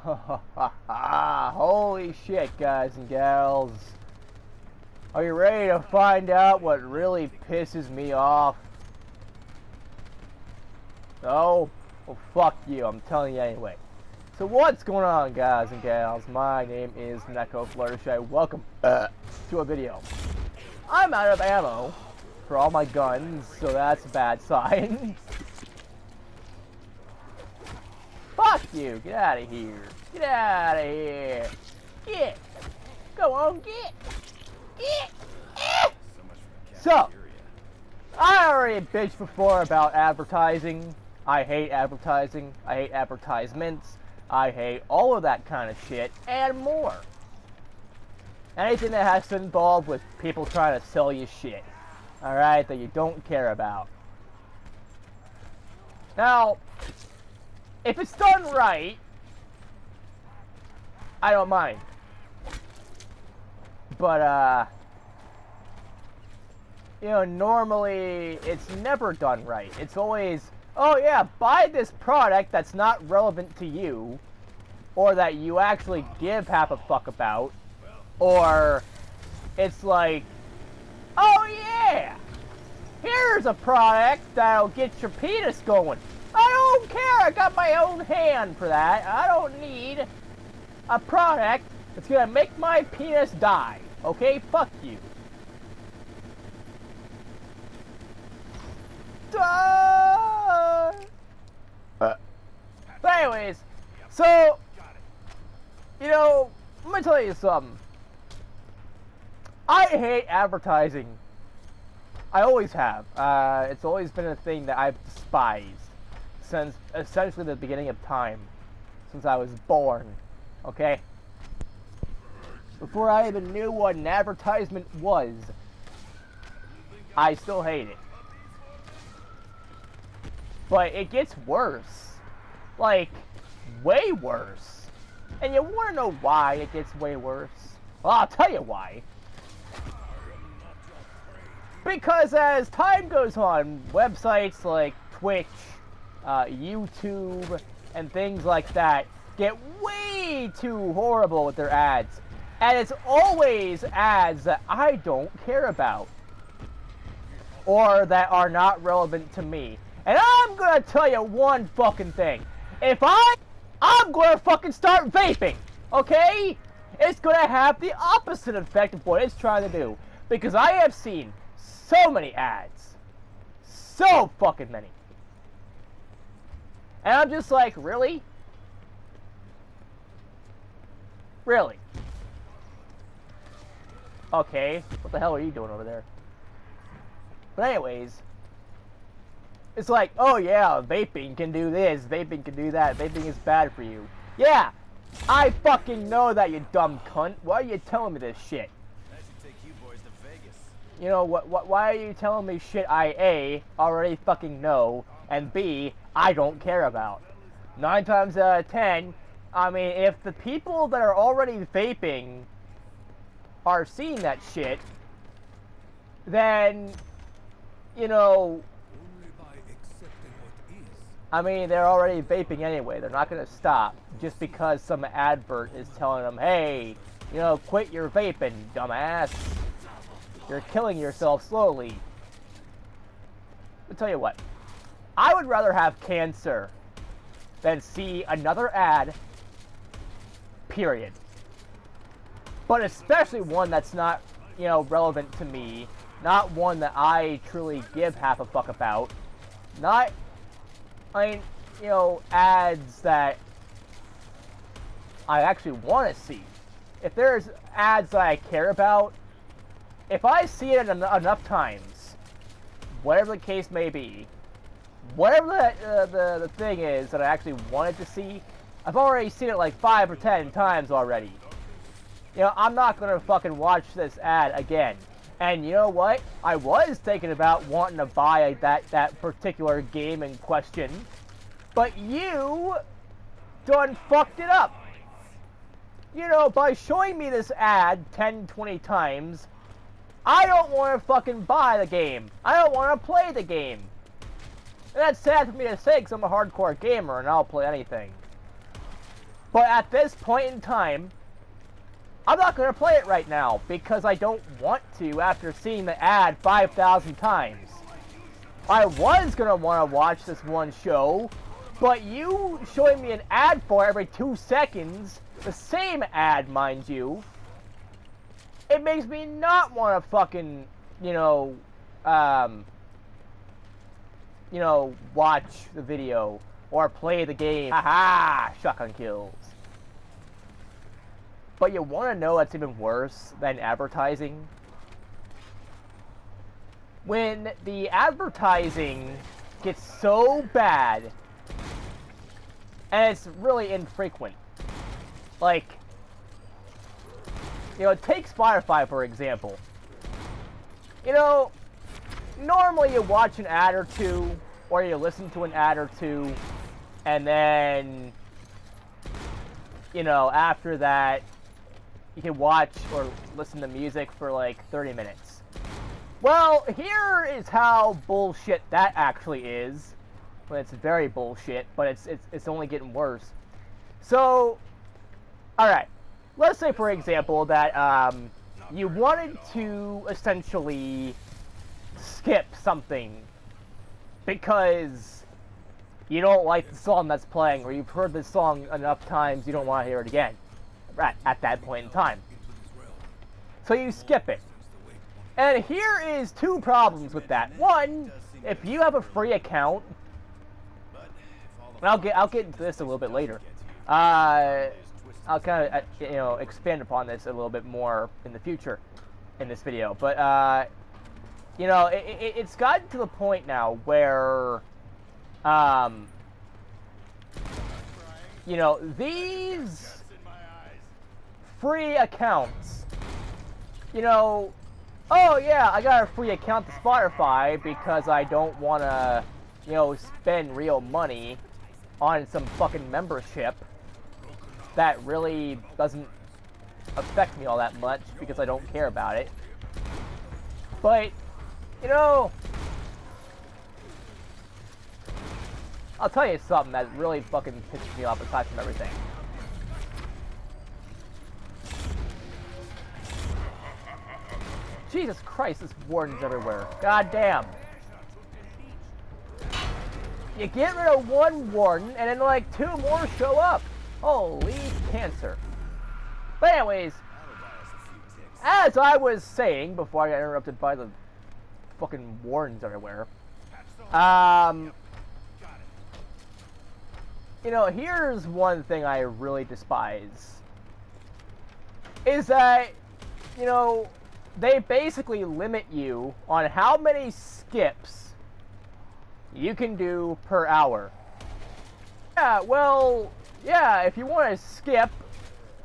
Holy shit, guys and gals. Are you ready to find out what really pisses me off? No? Well, fuck you. I'm telling you anyway. So what's going on, guys and gals? My name is Neko Fluttershy. Welcome to a video. I'm out of ammo for all my guns, so that's a bad sign. Fuck you. Get out of here. Get out of here. Get. Go on, get. Get. So, I already bitched before about advertising. I hate advertising. I hate advertisements. I hate all of that kind of shit and more. Anything that has to involve with people trying to sell you shit. Alright, that you don't care about. Now, if it's done right, I don't mind. But, you know, normally it's never done right. It's always, oh yeah, buy this product that's not relevant to you, or that you actually give half a fuck about, or it's like, oh yeah, here's a product that'll get your penis going. I don't care, I got my own hand for that. I don't need a product that's gonna make my penis die. Okay, fuck you. But anyways, so, you know, let me tell you something. I hate advertising. I always have. It's always been a thing that I've despised since essentially the beginning of time, since I was born. Okay? Before I even knew what an advertisement was, I still hate it. But it gets worse. Like, way worse. And you want to know why it gets way worse? Well, I'll tell you why. Because as time goes on, websites like Twitch, YouTube, and things like that get way too horrible with their ads. And it's always ads that I don't care about. Or that are not relevant to me. And I'm gonna tell you one fucking thing. If I'm gonna fucking start vaping, okay? It's gonna have the opposite effect of what it's trying to do. Because I have seen so many ads. So fucking many. And I'm just like, really? Really? Okay, what the hell are you doing over there? But anyways, it's like, oh yeah, vaping can do this, vaping can do that, vaping is bad for you. Yeah, I fucking know that, you dumb cunt. Why are you telling me this shit? That should take you boys to Vegas. You know, why are you telling me shit I A, already fucking know, and B, I don't care about? 9 times out of 10, I mean, if the people that are already vaping are seeing that shit, then, you know, I mean, they're already vaping anyway. They're not going to stop just because some advert is telling them, hey, you know, quit your vaping, dumbass. You're killing yourself slowly. I'll tell you what. I would rather have cancer than see another ad, period. But especially one that's not, you know, relevant to me. Not one that I truly give half a fuck about. Not, I mean, you know, ads that I actually want to see. If there's ads that I care about, if I see it enough times, whatever the case may be, whatever the thing is that I actually wanted to see, I've already seen it like 5 or 10 times already. You know, I'm not gonna fucking watch this ad again. And you know what? I was thinking about wanting to buy that particular game in question, but you done fucked it up. You know, by showing me this ad 10, 20 times, I don't want to fucking buy the game. I don't want to play the game. And that's sad for me to say because I'm a hardcore gamer and I'll play anything. But at this point in time, I'm not going to play it right now because I don't want to after seeing the ad 5,000 times. I was going to want to watch this one show, but you showing me an ad for every 2 seconds, the same ad, mind you, it makes me not want to fucking, watch the video or play the game. Haha, shotgun kills. But you want to know what's even worse than advertising? When the advertising gets so bad, and it's really infrequent. Like, take Spotify for example. Normally you watch an ad or two, or you listen to an ad or two, and then, after that, you can watch or listen to music for like 30 minutes. Well, here is how bullshit that actually is. Well, it's very bullshit, but it's only getting worse. So, alright. Let's say, for example, that you wanted to essentially skip something because you don't like the song that's playing, or you've heard this song enough times you don't want to hear it again at that point in time. So you skip it. And here is 2 problems with that. One, if you have a free account, and I'll get into this a little bit later. I'll kind of expand upon this a little bit more in the future in this video. But it's gotten to the point now where these free accounts, oh yeah, I got a free account to Spotify because I don't want to, spend real money on some fucking membership that really doesn't affect me all that much because I don't care about it. But, I'll tell you something that really fucking pisses me off aside from everything. Jesus Christ, there's wardens everywhere. God damn. You get rid of one warden, and then like 2 more show up. Holy cancer. But anyways, as I was saying before I got interrupted by the fucking wardens everywhere, here's one thing I really despise. Is that, they basically limit you on how many skips you can do per hour. Yeah, well, yeah, if you want to skip,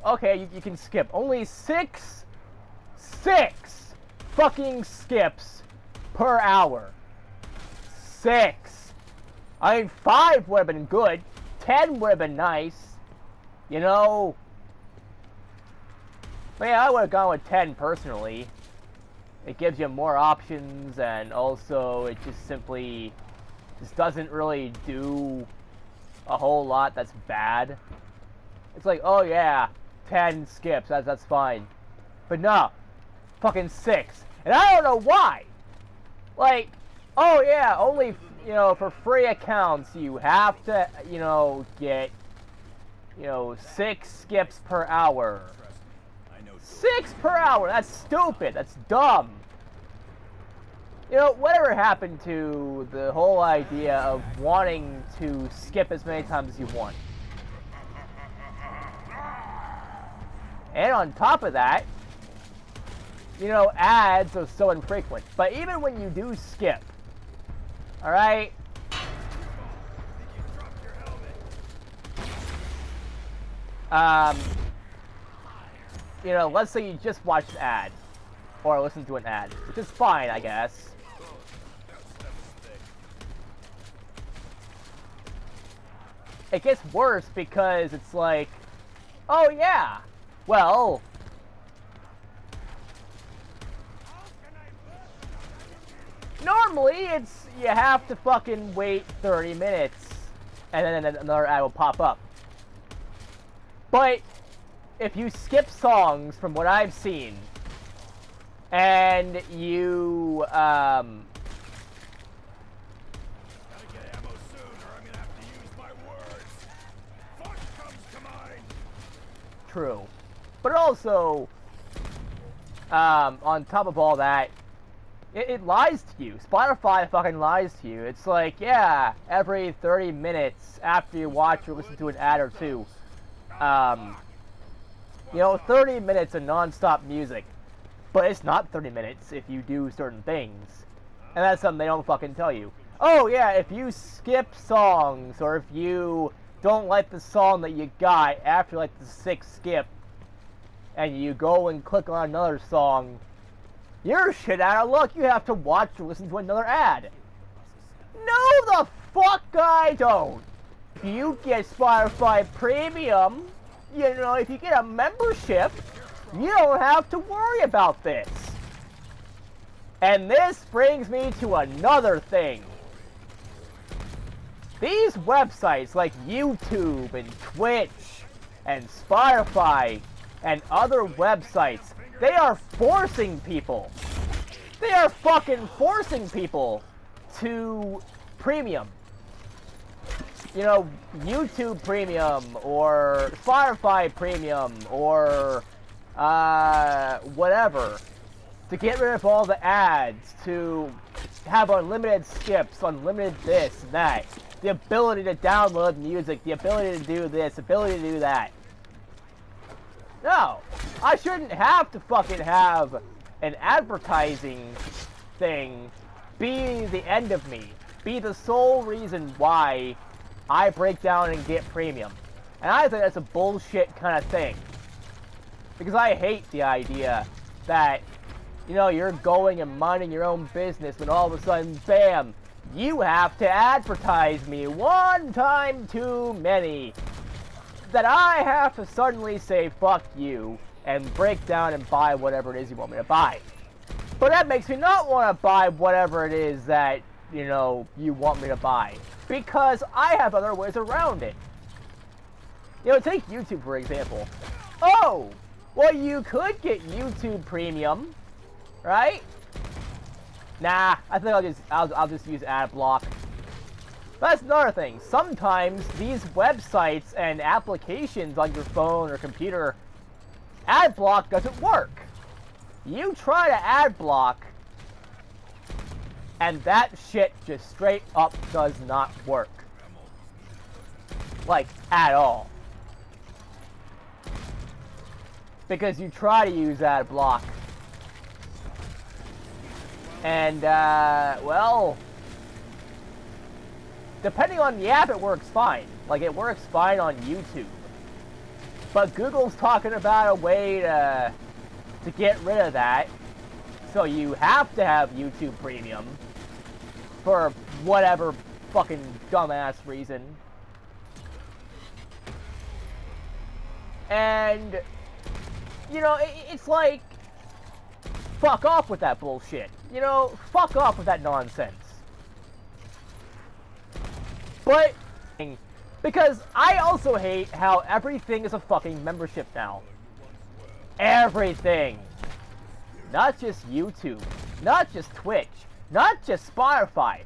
okay, you can skip. Only 6 fucking skips per hour. 6. I mean, 5 would have been good. 10 would have been nice. But yeah, I would have gone with 10 personally. It gives you more options, and also it just simply doesn't really do a whole lot that's bad. It's like, oh yeah, 10 skips, that's fine. But no, fucking 6. And I don't know why. Like, oh yeah, only, for free accounts you have to, get, 6 skips per hour. 6 per hour, that's stupid, that's dumb. Whatever happened to the whole idea of wanting to skip as many times as you want? And on top of that, ads are so infrequent. But even when you do skip, alright? Let's say you just watch an ad, or listen to an ad, which is fine, I guess. It gets worse because it's like, oh yeah, well, normally it's, you have to fucking wait 30 minutes, and then another ad will pop up. But if you skip songs from what I've seen, and you, Gotta get ammo soon, or I'm gonna have to use my words. Fuck comes to mind. true. But also, on top of all that, it lies to you. Spotify fucking lies to you. It's like, yeah, every 30 minutes after you watch or listen to an ad or two, 30 minutes of non-stop music. But it's not 30 minutes if you do certain things. And that's something they don't fucking tell you. Oh yeah, if you skip songs, or if you don't like the song that you got after like the 6th skip, and you go and click on another song, you're shit out of luck. You have to watch or listen to another ad. No the fuck I don't. If you get Spotify Premium, if you get a membership, you don't have to worry about this. And this brings me to another thing. These websites like YouTube and Twitch and Spotify and other websites, they are forcing people. They are fucking forcing people to premium. YouTube Premium or Spotify Premium or whatever, to get rid of all the ads, to have unlimited skips, unlimited this and that, the ability to download music, the ability to do this, ability to do that. No, I shouldn't have to fucking have an advertising thing be the end of me, be the sole reason why I break down and get premium. And I think that's a bullshit kind of thing. Because I hate the idea that, you're going and minding your own business when all of a sudden, bam, you have to advertise me one time too many. That I have to suddenly say fuck you and break down and buy whatever it is you want me to buy. But that makes me not want to buy whatever it is that, you want me to buy. Because I have other ways around it. Take YouTube for example. Oh! Well, you could get YouTube Premium, right? Nah, I think I'll just use AdBlock. That's another thing. Sometimes these websites and applications on your phone or computer, AdBlock doesn't work. You try to AdBlock, and that shit just straight up does not work. Like, at all. Because you try to use AdBlock. And, well, depending on the app, it works fine. Like, it works fine on YouTube. But Google's talking about a way to get rid of that. So you have to have YouTube Premium. For whatever fucking dumbass reason. And, it's like, fuck off with that bullshit. Fuck off with that nonsense. But, because I also hate how everything is a fucking membership now. Everything. Not just YouTube. Not just Twitch. Not just Spotify.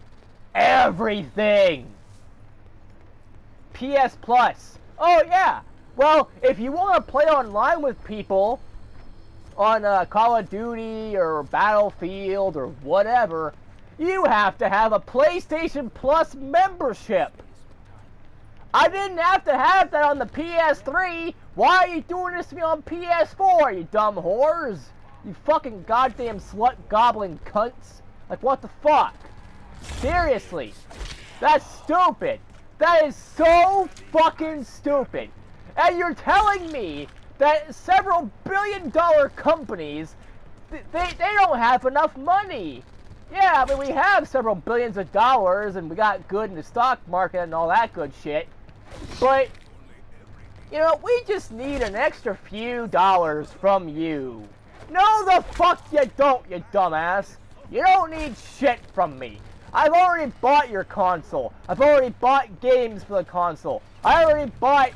Everything. PS Plus. Oh yeah. Well, if you want to play online with people on Call of Duty or Battlefield or whatever, you have to have a PlayStation Plus membership. I didn't have to have that on the PS3. Why are you doing this to me on PS4, you dumb whores? You fucking goddamn slut goblin cunts. Like, what the fuck? Seriously. That's stupid. That is so fucking stupid. And you're telling me that several billion-dollar companies, they don't have enough money. Yeah, I mean, we have several billions of dollars, and we got good in the stock market and all that good shit. But, we just need an extra few dollars from you. No the fuck you don't, you dumbass. You don't need shit from me. I've already bought your console. I've already bought games for the console. I already bought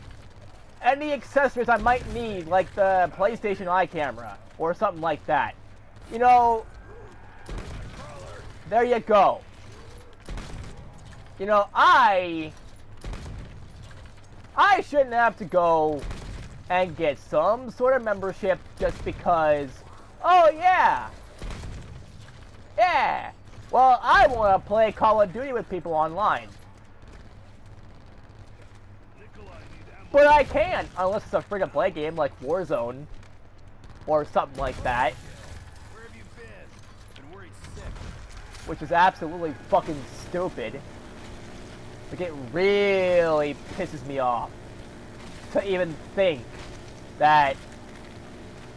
any accessories I might need, like the PlayStation Eye camera or something like that. You know, there you go. You know, I shouldn't have to go and get some sort of membership just because, oh yeah, well, I want to play Call of Duty with people online. But I can't, unless it's a free-to-play game like Warzone or something like that. Where have you been? Been worried sick. Which is absolutely fucking stupid. Like, it really pisses me off to even think that,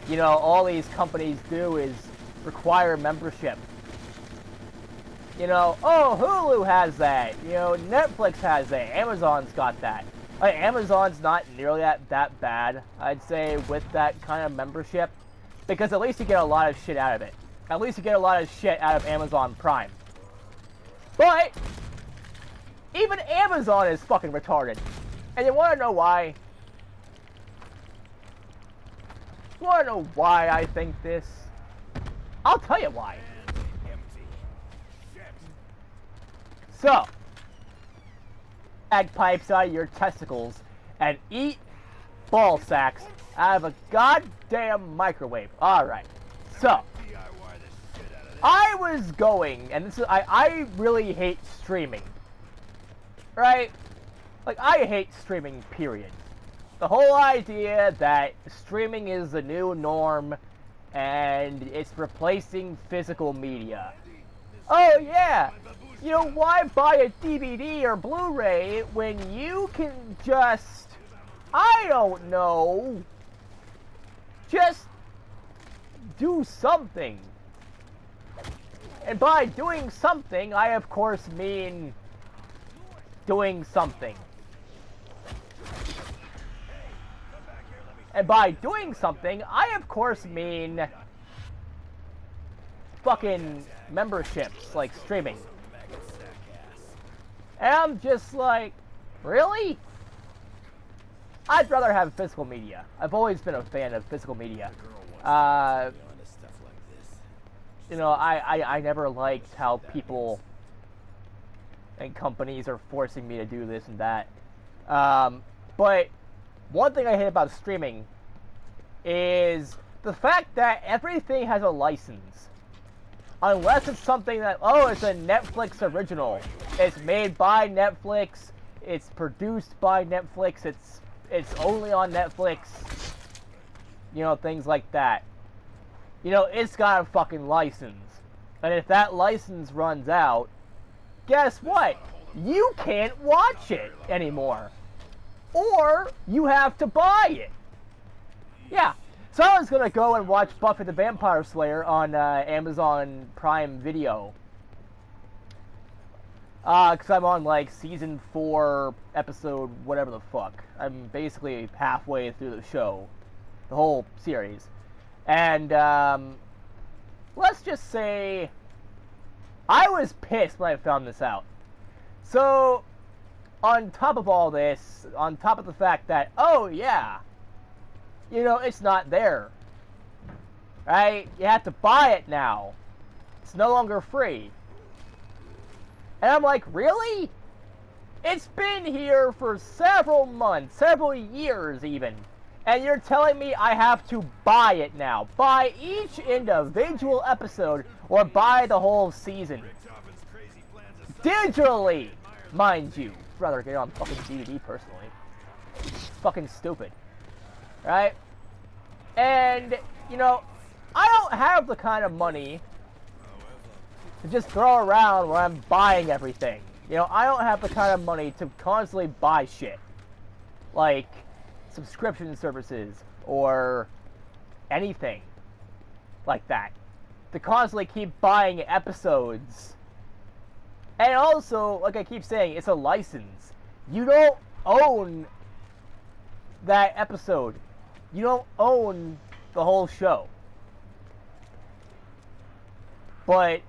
you know, all these companies do is require membership. You know, oh, Hulu has that. You know, Netflix has that. Amazon's got that. Like, Amazon's not nearly that bad, I'd say, with that kind of membership. Because at least you get a lot of shit out of it. At least you get a lot of shit out of Amazon Prime. But even Amazon is fucking retarded. And you want to know why? You want to know why I think this? I'll tell you why. Empty. Shit. So, egg pipes out of your testicles and eat ball sacks out of a goddamn microwave. Alright. So, DIY the shit out of this. I was going, and this is, I really hate streaming. Right? Like, I hate streaming, period. The whole idea that streaming is the new norm and it's replacing physical media. Oh yeah! You know, why buy a DVD or Blu-ray when you can just, I don't know, just do something? And by doing something, I of course mean doing something. And by doing something, I of course mean fucking memberships, like streaming. And I'm just like, really? I'd rather have physical media. I've always been a fan of physical media. You know, I never liked how people and companies are forcing me to do this and that. But one thing I hate about streaming is the fact that everything has a license. Unless it's something that, oh, it's a Netflix original. It's made by Netflix. It's produced by Netflix. It's only on Netflix. You know, things like that. You know, it's got a fucking license. And if that license runs out, guess what? You can't watch it anymore. Or you have to buy it. Yeah. So I was gonna go and watch Buffy the Vampire Slayer on Amazon Prime Video. Because I'm on, like, Season 4, Episode whatever the fuck. I'm basically halfway through the show. The whole series. And, let's just say I was pissed when I found this out. So, on top of all this, on top of the fact that, oh yeah, you know, it's not there, right? You have to buy it now. It's no longer free. And I'm like, really? It's been here for several months, several years even. And you're telling me I have to buy it now. Buy each individual episode or buy the whole season. Digitally, mind you. I'd rather get it on fucking DVD personally. It's fucking stupid. Right? And, you know, I don't have the kind of money to just throw around when I'm buying everything. You know, I don't have the kind of money to constantly buy shit. Like subscription services or anything like that. To constantly keep buying episodes. And also, like I keep saying, it's a license. You don't own that episode. You don't own the whole show. But,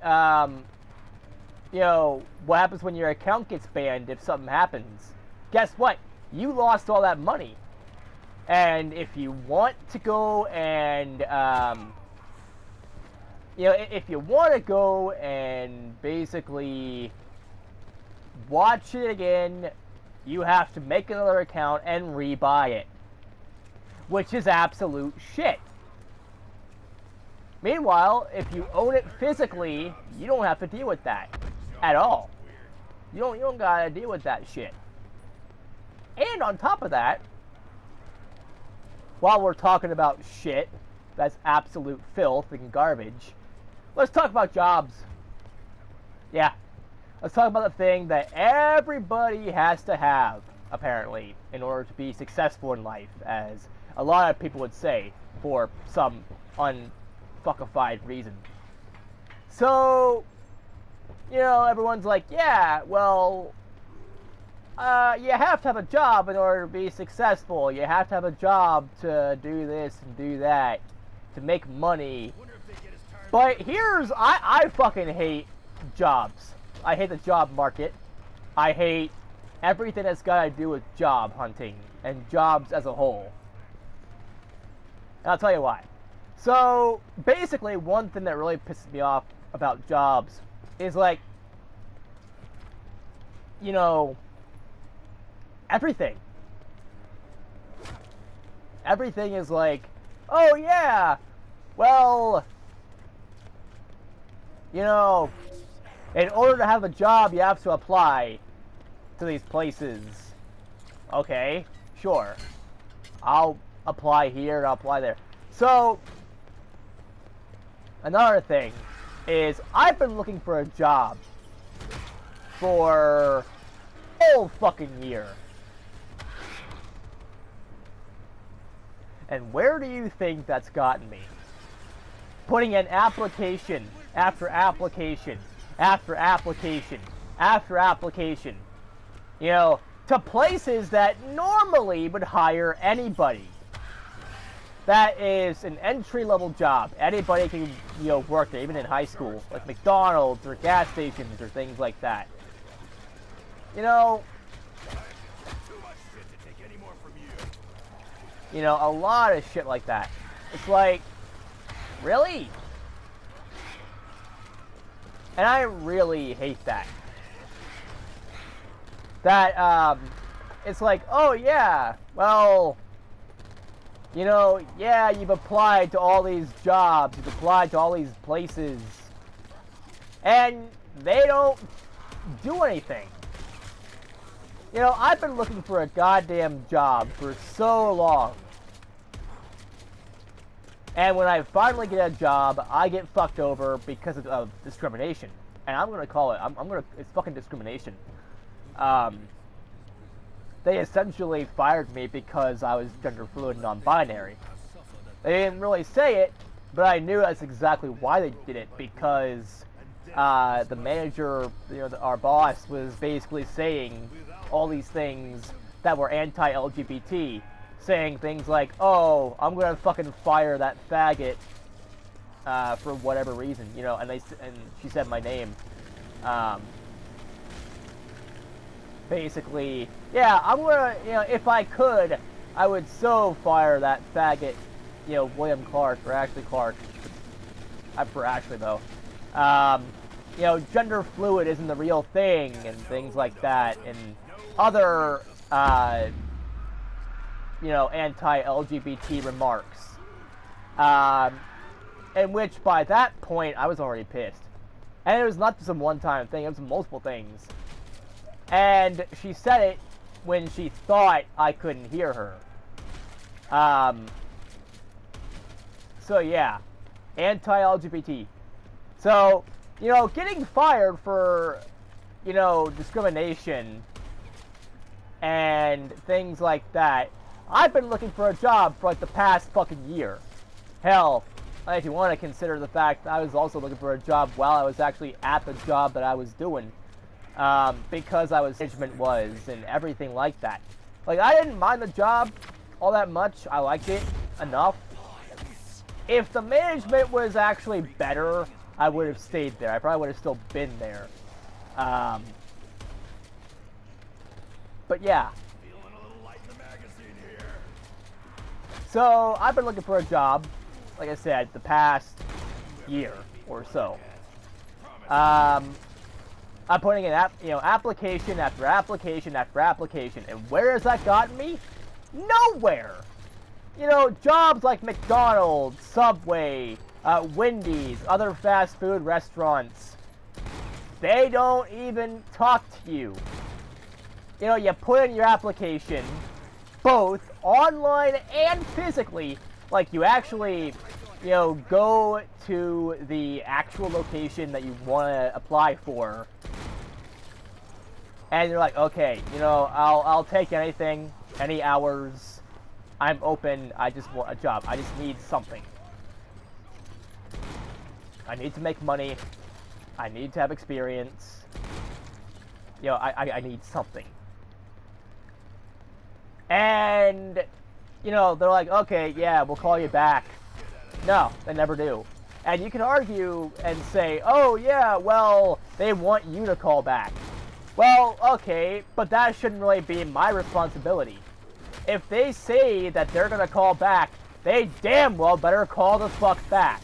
you know, what happens when your account gets banned if something happens? Guess what? You lost all that money. And if you want to go and, you know, if you want to go and basically watch it again, you have to make another account and rebuy it, which is absolute shit. Meanwhile, if you own it physically, you don't have to deal with that at all. You don't gotta deal with that shit. And on top of that, while we're talking about shit, that's absolute filth and garbage, let's talk about jobs. Yeah, let's talk about the thing that everybody has to have, apparently, in order to be successful in life, as a lot of people would say, for some unfuckified reason. So, you know, everyone's like, yeah, well, you have to have a job in order to be successful. You have to have a job to do this and do that, to make money. But here's, I fucking hate jobs. I hate the job market. I hate everything that's got to do with job hunting and jobs as a whole. And I'll tell you why. So, basically, one thing that really pisses me off about jobs is, like, you know, everything. Everything is like, oh yeah, well, you know, in order to have a job, you have to apply to these places. Okay, sure. I'll apply here and I'll apply there. So, another thing is, I've been looking for a job for a whole fucking year. And where do you think that's gotten me? Putting in application after application after application after application, you know, to places that normally would hire anybody. That is an entry-level job. Anybody can, you know, work there, even in high school, like McDonald's or gas stations or things like that. You know, a lot of shit like that. It's like, really? And I really hate that. That, it's like, oh yeah, well, you know, yeah, you've applied to all these jobs, you've applied to all these places, and they don't do anything. You know, I've been looking for a goddamn job for so long. And when I finally get a job, I get fucked over because of discrimination. And I'm gonna call it, it's fucking discrimination. They essentially fired me because I was gender fluid and non-binary. They didn't really say it, but I knew that's exactly why they did it, because the manager, you know, our boss, was basically saying all these things that were anti-LGBT, saying things like, oh, I'm gonna fucking fire that faggot for whatever reason, you know, and she said my name. Basically, yeah, I'm gonna, you know, if I could, I would so fire that faggot, you know, William Clark, or Ashley Clark. I'm for Ashley, though. You know, gender fluid isn't the real thing, and things like that, and other, you know, anti-LGBT remarks. In which, by that point, I was already pissed. And it was not just a one-time thing, it was multiple things. And she said it when she thought I couldn't hear her. So yeah, anti-LGBT. So, you know, getting fired for, you know, discrimination and things like that. I've been looking for a job for like the past fucking year. Hell, if you want to consider the fact that I was also looking for a job while I was actually at the job that I was doing. Because I was management was and everything like that. Like, I didn't mind the job all that much. I liked it enough. If the management was actually better, I would have stayed there. I probably would have still been there. But yeah. So I've been looking for a job, like I said, the past year or so. I'm putting in application after application after application, and where has that gotten me? Nowhere. Jobs like McDonald's, Subway, Wendy's, other fast food restaurants. They don't even talk to you. You put in your application, both online and physically, like you actually, go to the actual location that you want to apply for. And you're like, okay, I'll take anything, any hours. I'm open. I just want a job. I just need something. I need to make money. I need to have experience. I need something. And, they're like, okay, yeah, we'll call you back. No, they never do. And you can argue and say, oh, yeah, well, they want you to call back. Well, okay, but that shouldn't really be my responsibility. If they say that they're going to call back, they damn well better call the fuck back.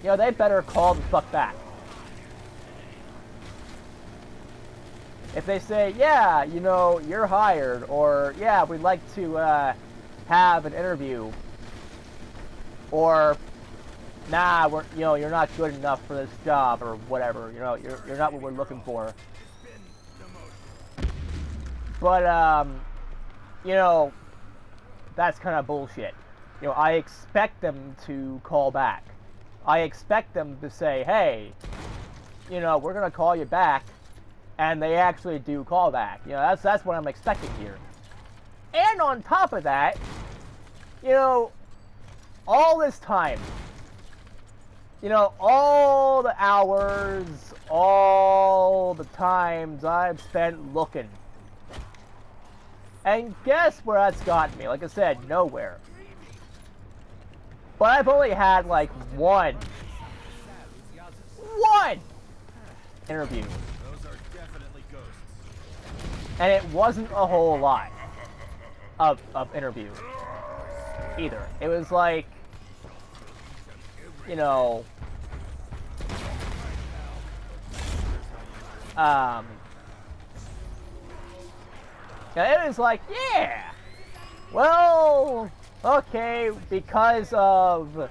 They better call the fuck back. If they say, yeah, you're hired, or, yeah, we'd like to have an interview, or, nah, you're not good enough for this job, or whatever, you're not what we're looking for. But, that's kind of bullshit. I expect them to call back. I expect them to say, hey, we're going to call you back. And they actually do call back. That's what I'm expecting here. And on top of that, all this time, all the hours, all the times I've spent looking. And guess where that's gotten me? Like I said, nowhere. But I've only had like one interview. And it wasn't a whole lot of interviews either. It was like, it was like, yeah, well, okay, because of,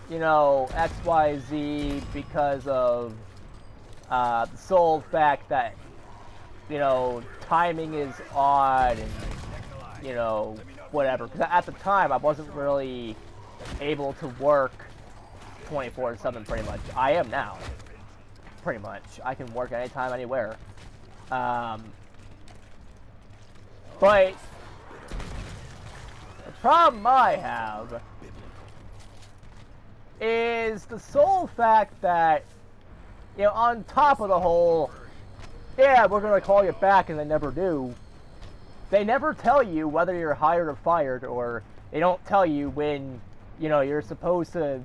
XYZ, because of the sole fact that, timing is odd and, whatever. Because at the time, I wasn't really able to work 24/7 pretty much. I am now, pretty much. I can work anytime, anywhere. But the problem I have is the sole fact that, on top of the whole, yeah, we're going to call you back, and they never do. They never tell you whether you're hired or fired, or they don't tell you when, you're supposed to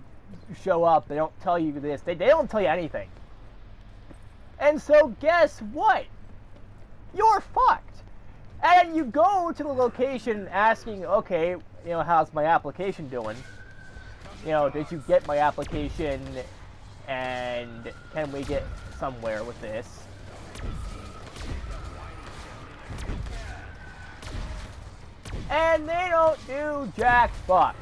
show up. They don't tell you this. They don't tell you anything. And so guess what? You're fucked. And you go to the location asking, okay, how's my application doing? Did you get my application, and can we get somewhere with this? And they don't do jack fuck.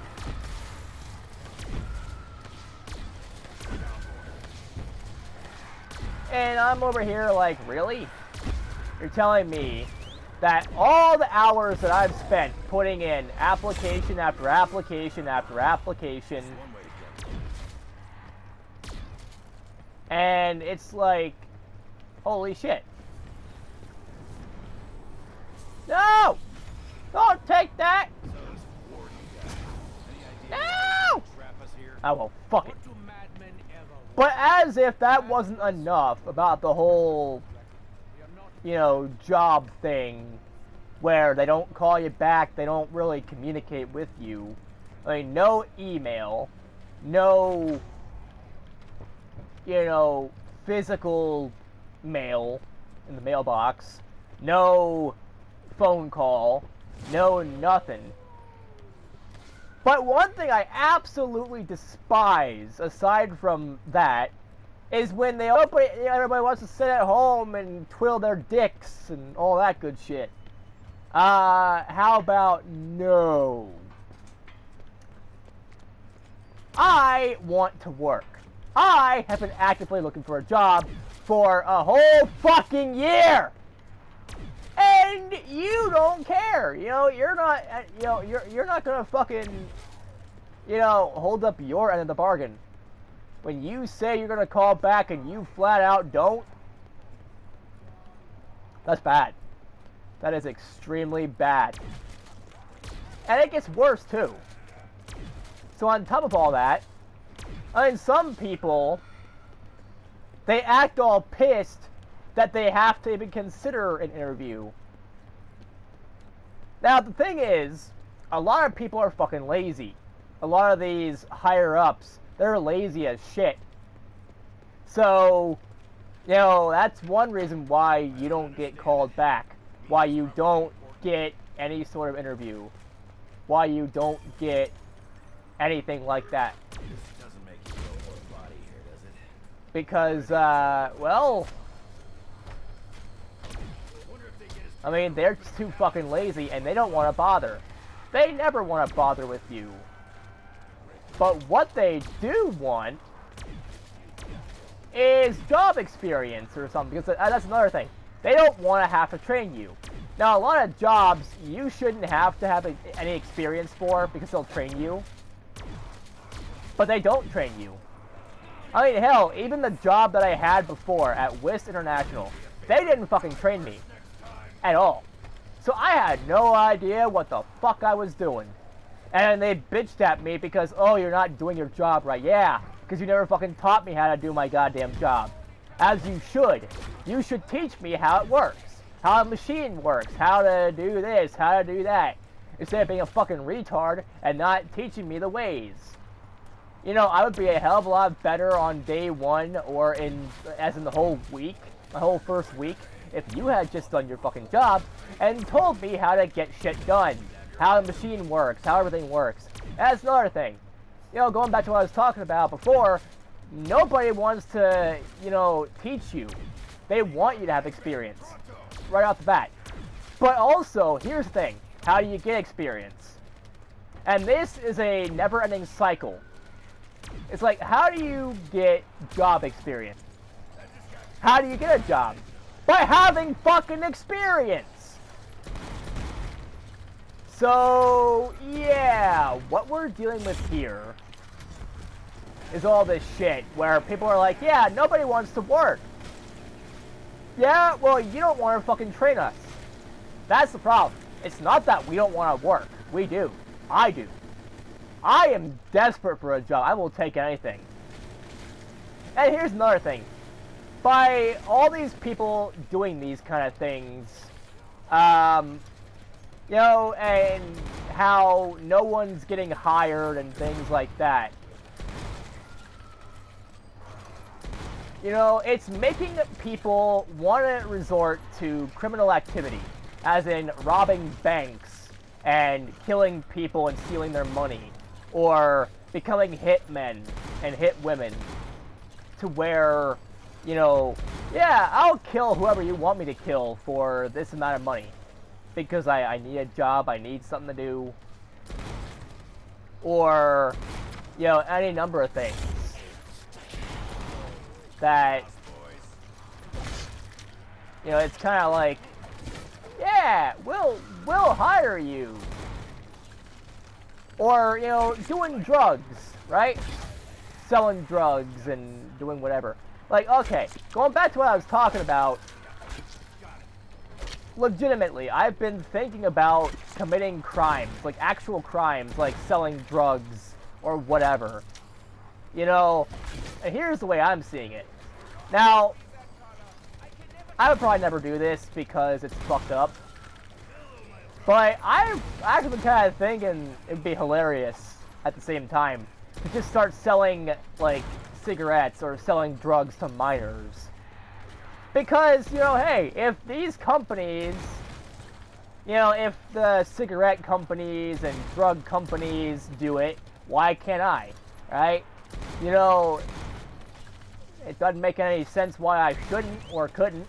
And I'm over here like, really? You're telling me that all the hours that I've spent putting in application after application after application, and it's like, holy shit. No! Don't take that! No! Oh, well, fuck it. But as if that wasn't enough about the whole, job thing, where they don't call you back, they don't really communicate with you. I mean, no email, no, physical mail in the mailbox, no phone call, no nothing. But one thing I absolutely despise, aside from that, is when everybody wants to sit at home and twiddle their dicks and all that good shit. How about no? I want to work. I have been actively looking for a job for a whole fucking year. And you don't care. You know, you're not, you're not gonna fucking, hold up your end of the bargain. When you say you're gonna call back and you flat out don't, that's bad. That is extremely bad. And it gets worse too. So on top of all that, I mean, some people, they act all pissed that they have to even consider an interview. Now, the thing is, a lot of people are fucking lazy. A lot of these higher-ups, they're lazy as shit. So, that's one reason why you don't get called back. Why you don't get any sort of interview. Why you don't get anything like that. This doesn't make you feel more body here, does it? Because, well, I mean, they're just too fucking lazy and they don't want to bother. They never want to bother with you. But what they do want is job experience or something, because that's another thing. They don't want to have to train you. Now, a lot of jobs you shouldn't have to have any experience for because they'll train you. But they don't train you. I mean, hell, even the job that I had before at WIS International, they didn't fucking train me. At all. So I had no idea what the fuck I was doing. And they bitched at me because, oh, you're not doing your job right. Yeah, because you never fucking taught me how to do my goddamn job. As you should. You should teach me how it works. How a machine works. How to do this. How to do that. Instead of being a fucking retard and not teaching me the ways. I would be a hell of a lot better on day one or as in the whole week. My whole first week. If you had just done your fucking job and told me how to get shit done, how the machine works, how everything works. That's another thing. Going back to what I was talking about before, nobody wants to, teach you. They want you to have experience right off the bat. But also, here's the thing. How do you get experience? And this is a never-ending cycle. It's like, how do you get job experience? How do you get a job? By having fucking experience! So, yeah, what we're dealing with here is all this shit where people are like, yeah, nobody wants to work. Yeah, well, you don't want to fucking train us. That's the problem. It's not that we don't want to work. We do. I do. I am desperate for a job. I will take anything. And here's another thing. By all these people doing these kind of things, and how no one's getting hired and things like that, it's making people want to resort to criminal activity, as in robbing banks and killing people and stealing their money, or becoming hitmen and hit women, to where yeah, I'll kill whoever you want me to kill for this amount of money. Because I need a job, I need something to do. Or, any number of things. That, it's kind of like, yeah, we'll hire you. Or, doing drugs, right? Selling drugs and doing whatever. Like, okay, going back to what I was talking about, legitimately, I've been thinking about committing crimes, like actual crimes, like selling drugs or whatever. And here's the way I'm seeing it. Now, I would probably never do this because it's fucked up. But I've actually been kind of thinking it'd be hilarious at the same time to just start selling, like, cigarettes or selling drugs to minors. Because, hey, if these companies, You know, if the cigarette companies and drug companies do it, why can't I? Right? You know, it doesn't make any sense why I shouldn't or couldn't.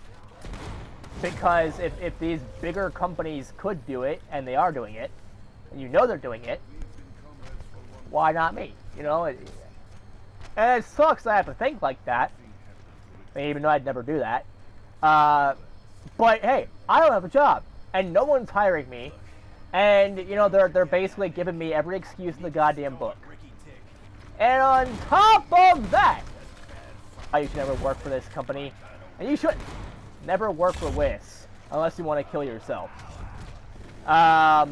Because if these bigger companies could do it, and they are doing it, and you know they're doing it, why not me? You know? And it sucks I have to think like that. Even though I'd never do that. But hey, I don't have a job. And no one's hiring me. And, you know, they're basically giving me every excuse in the goddamn book. And on top of that, you should never work for this company. And you shouldn't. Never work for WIS. Unless you want to kill yourself. But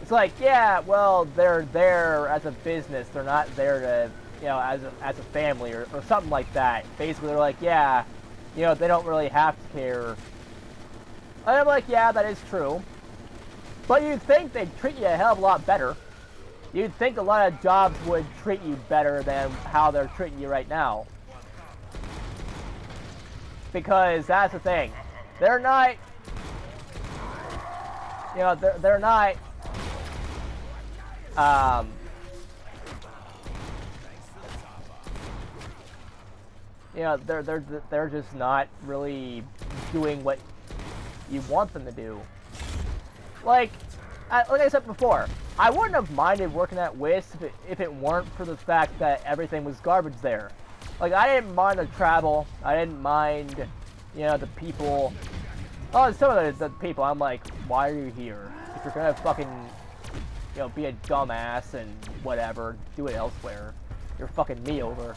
it's like, yeah, well, they're there as a business. They're not there to, you know, as a family or something like that. Basically, they're like, yeah, you know, they don't really have to care. And I'm like, yeah, that is true. But you'd think they'd treat you a hell of a lot better. You'd think a lot of jobs would treat you better than how they're treating you right now. Because that's the thing. They're not, you know, they're not, you know, they're just not really doing what you want them to do. Like I said before, I wouldn't have minded working at WIS if it weren't for the fact that everything was garbage there. Like, I didn't mind the travel. I didn't mind, you know, the people. Oh, some of the people, I'm like, why are you here? If you're gonna fucking, you know, be a dumbass and whatever, do it elsewhere. You're fucking me over.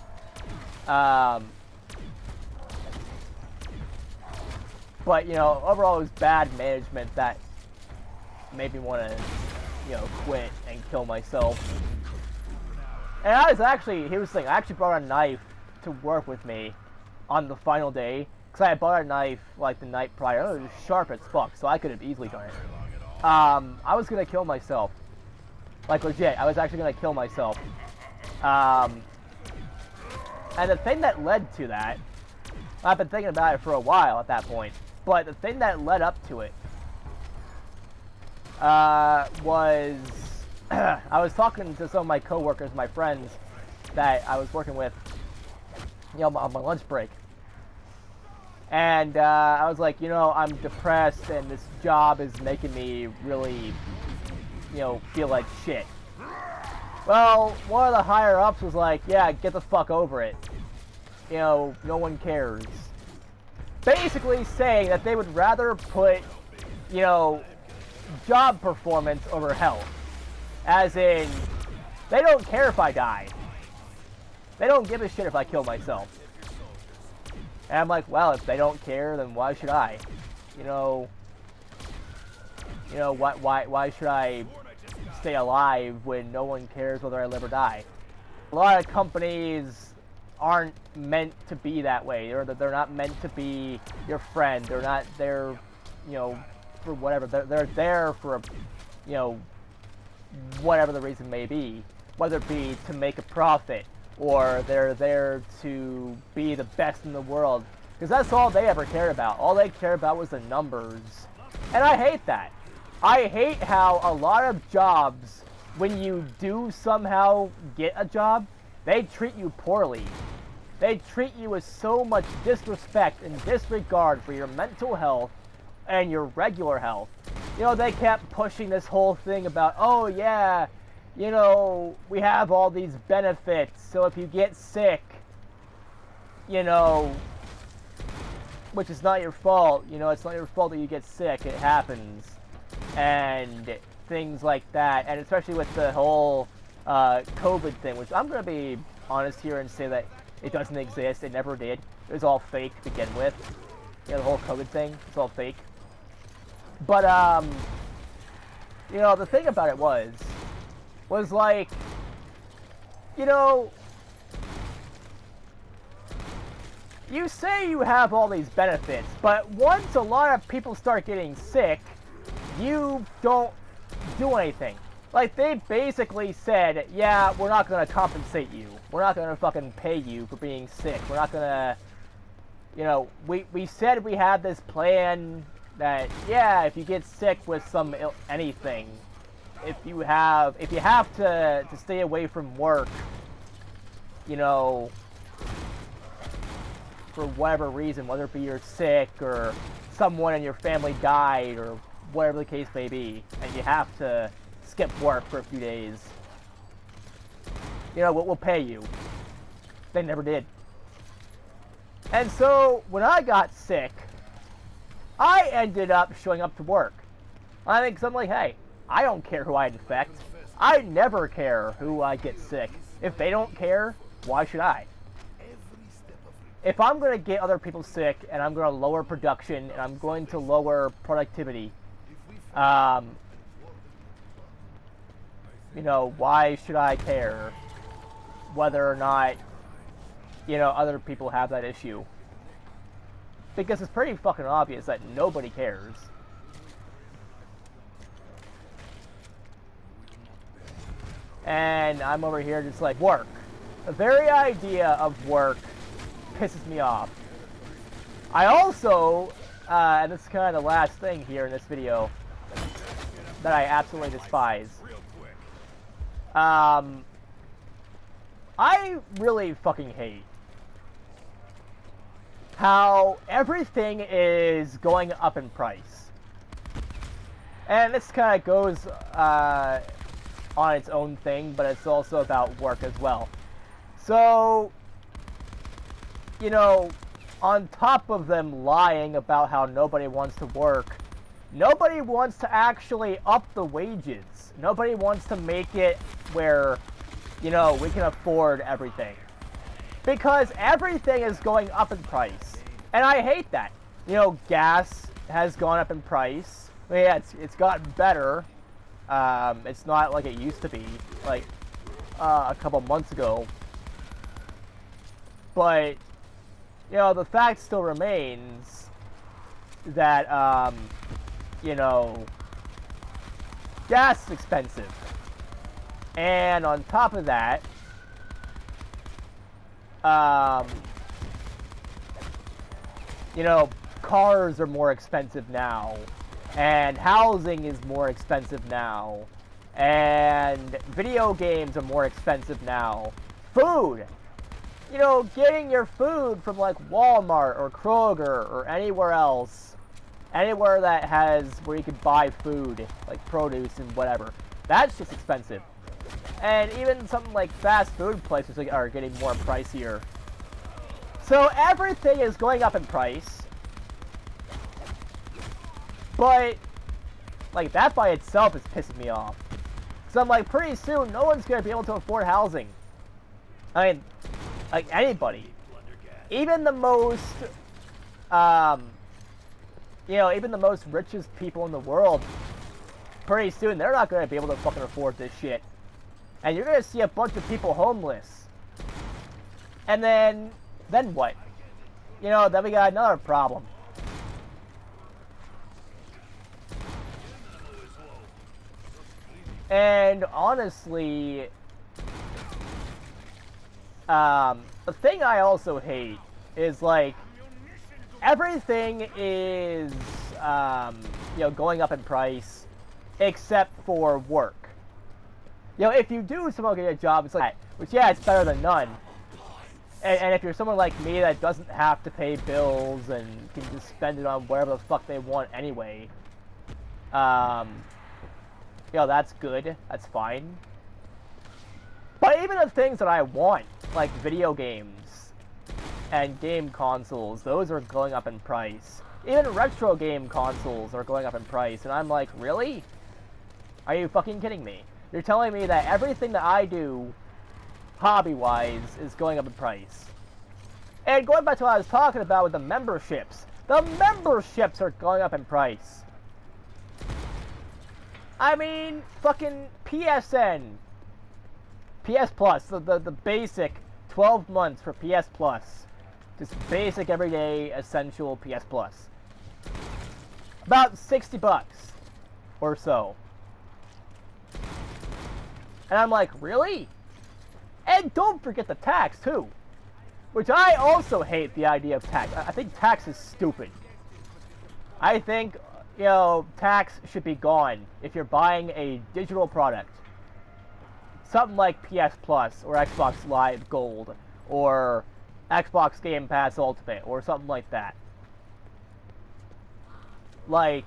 But, you know, overall it was bad management that made me want to, you know, quit and kill myself. And I was actually, here's the thing, I actually brought a knife to work with me on the final day, because I had bought a knife, like, the night prior. It was sharp as fuck, so I could have easily done it. I was gonna kill myself. Like, legit, I was actually gonna kill myself. And the thing that led to that, I've been thinking about it for a while at that point, but the thing that led up to it, was, I was talking to some of my coworkers, my friends, that I was working with, you know, on my lunch break. And, I was like, you know, I'm depressed and this job is making me really, you know, feel like shit. Well, one of the higher ups was like, yeah, get the fuck over it. You know, no one cares. Basically saying that they would rather put, you know, job performance over health. As in, they don't care if I die. They don't give a shit if I kill myself. And I'm like, well, if they don't care, then why should I? You know, why should I stay alive when no one cares whether I live or die? A lot of companies aren't meant to be that way. They're not meant to be your friend. They're not there, you know, for whatever. They're there for, you know, whatever the reason may be. Whether it be to make a profit, or they're there to be the best in the world. Because that's all they ever cared about. All they cared about was the numbers. And I hate that. I hate how a lot of jobs, when you do somehow get a job, they treat you poorly. They treat you with so much disrespect and disregard for your mental health and your regular health. You know, they kept pushing this whole thing about, oh yeah, you know, we have all these benefits, so if you get sick, you know, which is not your fault, you know, it's not your fault that you get sick, it happens, and things like that, and especially with the whole COVID thing, which I'm going to be honest here and say that it doesn't exist, it never did, it was all fake to begin with, you know, the whole COVID thing, it's all fake, but, you know, the thing about it was like, you know, you say you have all these benefits, but once a lot of people start getting sick, you don't do anything. Like, they basically said, yeah, we're not going to compensate you. We're not going to fucking pay you for being sick. We're not going to, you know, we said we had this plan that, yeah, if you get sick with anything, if you have to stay away from work, you know, for whatever reason, whether it be you're sick or someone in your family died or whatever the case may be, and you have to skip work for a few days, you know, we'll pay you. They never did. And so, when I got sick, I ended up showing up to work. I think, 'cause I'm like, hey, I don't care who I infect. I never care who I get sick. If they don't care, why should I? If I'm going to get other people sick, and I'm going to lower production, and I'm going to lower productivity, you know, why should I care whether or not, you know, other people have that issue? Because it's pretty fucking obvious that nobody cares. And I'm over here just like, work. The very idea of work pisses me off. I also, and this is kind of the last thing here in this video that I absolutely despise. I really fucking hate how everything is going up in price. And this kind of goes on its own thing, but it's also about work as well. So, you know, on top of them lying about how nobody wants to work, nobody wants to actually up the wages. Nobody wants to make it where, you know, we can afford everything. Because everything is going up in price. And I hate that. You know, gas has gone up in price. I mean, yeah, it's gotten better. It's not like it used to be, like, a couple months ago. But, you know, the fact still remains that, you know, gas is expensive. And on top of that, you know, cars are more expensive now, and housing is more expensive now, and video games are more expensive now. Food! You know, getting your food from like Walmart or Kroger or anywhere else, anywhere that has where you can buy food, like produce and whatever, that's just expensive. And even something like fast food places are getting more pricier. So everything is going up in price. But, like, that by itself is pissing me off. So I'm like, pretty soon, no one's going to be able to afford housing. I mean, like, anybody. Even the most, you know, even the most richest people in the world, pretty soon, they're not going to be able to fucking afford this shit. And you're going to see a bunch of people homeless. And then what? You know, then we got another problem. And honestly, the thing I also hate is, like, everything is, you know, going up in price except for work. You know, if you do somehow get a job, it's like that, which, yeah, it's better than none. And if you're someone like me that doesn't have to pay bills and can just spend it on whatever the fuck they want anyway, you know, that's good. That's fine. But even the things that I want, like video games and game consoles, those are going up in price. Even retro game consoles are going up in price. And I'm like, really? Are you fucking kidding me? You're telling me that everything that I do, hobby-wise, is going up in price. And going back to what I was talking about with the memberships are going up in price. I mean, fucking PSN, PS Plus, the basic 12 months for PS Plus. Just basic, everyday, essential PS Plus. About $60 or so. And I'm like, really? And don't forget the tax, too. Which I also hate the idea of tax. I think tax is stupid. I think, you know, tax should be gone if you're buying a digital product. Something like PS Plus or Xbox Live Gold or Xbox Game Pass Ultimate or something like that. Like,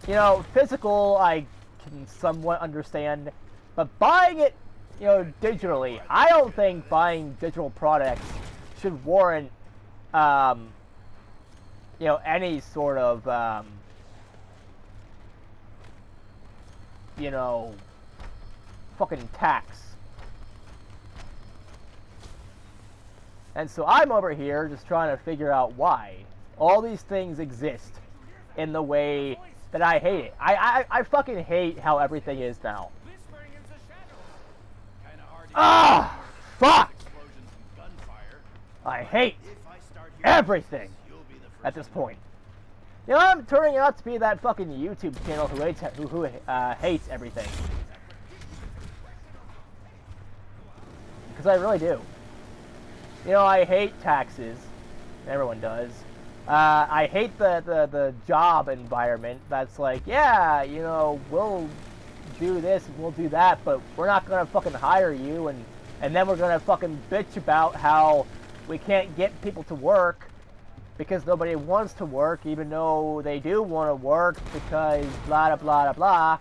you know, physical I can somewhat understand, but buying it, you know, digitally, I don't think buying digital products should warrant, you know, any sort of, you know, fucking tax. And so I'm over here just trying to figure out why all these things exist in the way that I hate it. I fucking hate how everything is now. Ah, fuck! I hate everything at this point. You know, I'm turning out to be that fucking YouTube channel who hates everything. Because I really do. You know, I hate taxes. Everyone does. I hate the job environment that's like, yeah, you know, we'll do this and we'll do that, but we're not gonna fucking hire you, and then we're gonna fucking bitch about how we can't get people to work because nobody wants to work, even though they do want to work because blah blah blah blah.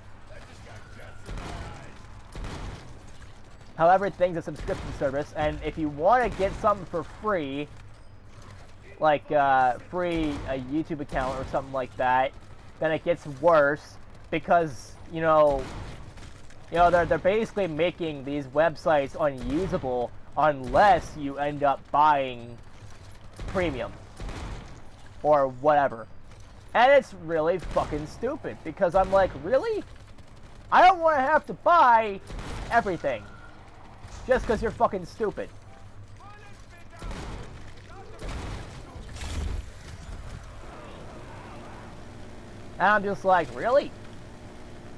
How everything's a subscription service, and if you want to get something for free, like free a YouTube account or something like that, then it gets worse because you know they're basically making these websites unusable unless you end up buying premium or whatever. And it's really fucking stupid because I'm like, really? I don't want to have to buy everything just because you're fucking stupid. And I'm just like, really?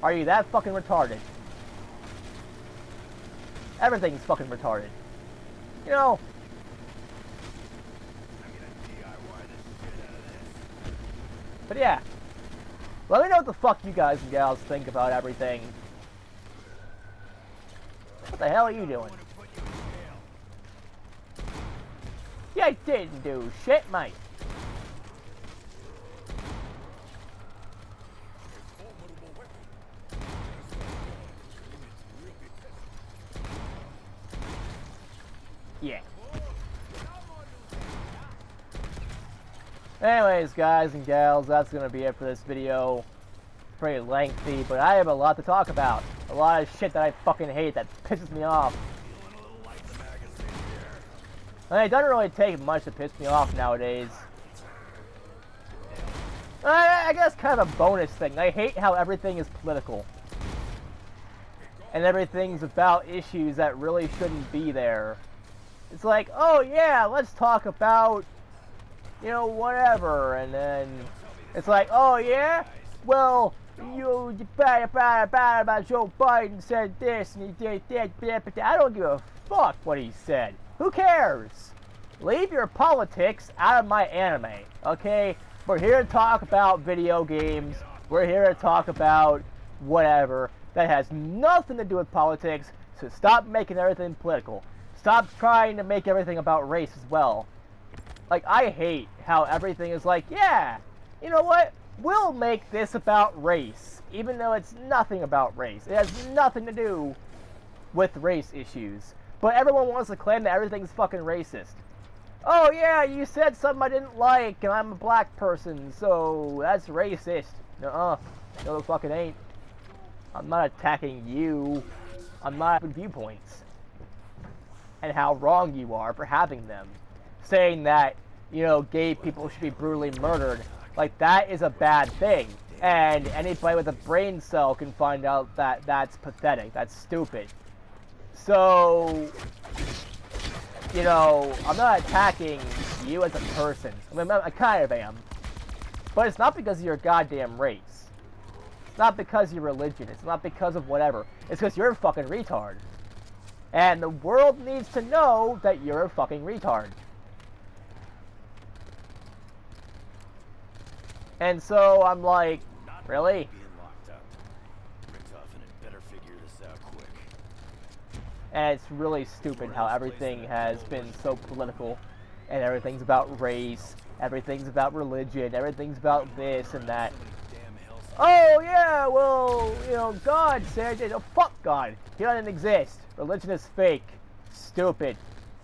Are you that fucking retarded? Everything's fucking retarded. You know. But yeah. Let me know what the fuck you guys and gals think about everything. What the hell are you doing? You didn't do shit, mate. Yeah. Anyways, guys and gals, that's going to be it for this video. Pretty lengthy, but I have a lot to talk about. A lot of shit that I fucking hate that pisses me off. And it doesn't really take much to piss me off nowadays. I guess kind of a bonus thing. I hate how everything is political. And everything's about issues that really shouldn't be there. It's like, oh yeah, let's talk about, you know, whatever. And then it's like, oh yeah? Well, you about Joe Biden said this and he did that, but I don't give a fuck what he said. Who cares? Leave your politics out of my anime, okay? We're here to talk about video games. We're here to talk about whatever that has nothing to do with politics, so stop making everything political. Stop trying to make everything about race as well. Like, I hate how everything is like, yeah, you know what? We'll make this about race, even though it's nothing about race. It has nothing to do with race issues. But everyone wants to claim that everything's fucking racist. Oh yeah, you said something I didn't like, and I'm a black person, so that's racist. Nuh-uh. No, the fucking ain't. I'm not attacking you. I'm not viewpoints. And how wrong you are for having them. Saying that, you know, gay people should be brutally murdered. Like, that is a bad thing. And anybody with a brain cell can find out that that's pathetic. That's stupid. So, you know, I'm not attacking you as a person. I mean, I kind of am. But it's not because of your goddamn race. It's not because of your religion. It's not because of whatever. It's because you're a fucking retard. And the world needs to know that you're a fucking retard. And so I'm like, really? Being locked up. Richtofen had better figure this out quick. And it's really stupid how everything has been so political. And everything's about race, everything's about religion, everything's about this and that. Oh yeah, well, you know, God said it. Oh, fuck God. He doesn't exist. Religion is fake. Stupid.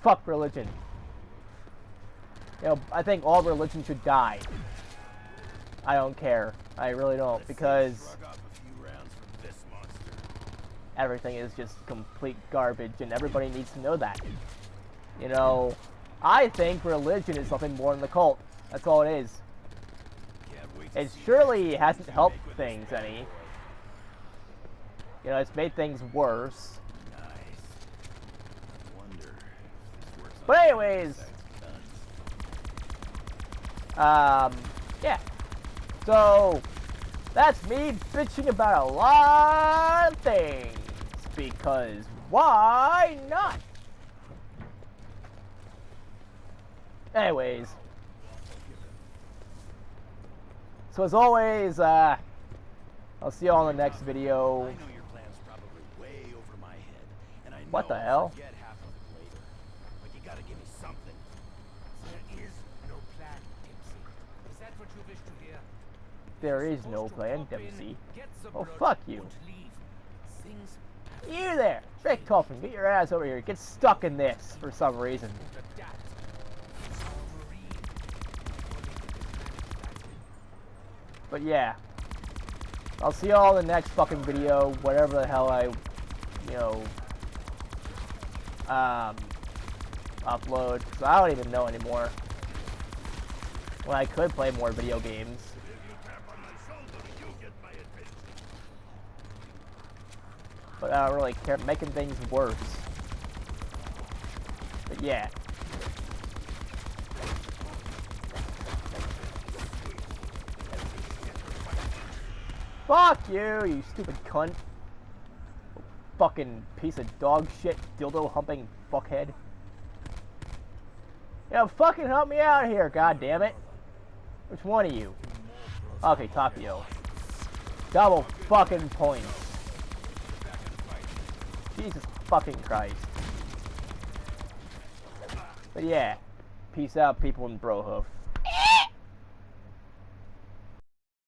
Fuck religion. You know, I think all religion should die. I don't care. I really don't, because everything is just complete garbage, and everybody needs to know that. You know, I think religion is nothing more than the cult. That's all it is. It surely hasn't helped things any. You know, it's made things worse. But anyways, yeah. So, that's me bitching about a lot of things. Because why not? Anyways. So as always, I'll see you all in the next video. I know your plan's probably way over my head, and I know What the I'll hell? forget half of it later. But you gotta give me something. There is no plan, Dempsey. Is that what you wish to hear? There is Supposed no to plan, pop in, Dempsey. get the Oh, blood, fuck you. and leave. Things You there! Richtofen, get your ass over here. Get stuck in this for some reason. adapt. Wolverine, according to the plan. But yeah. I'll see y'all in the next fucking video, whatever the hell I, you know, upload. Cause I don't even know anymore. When I could play more video games. But I don't really care, making things worse. But yeah. Fuck you, you stupid cunt. Fucking piece of dog shit, dildo humping fuckhead. Yo, fucking help me out here, god damn it. Which one of you? Okay, Tapio. Double fucking points. Jesus fucking Christ. But yeah, peace out people in Brohoof.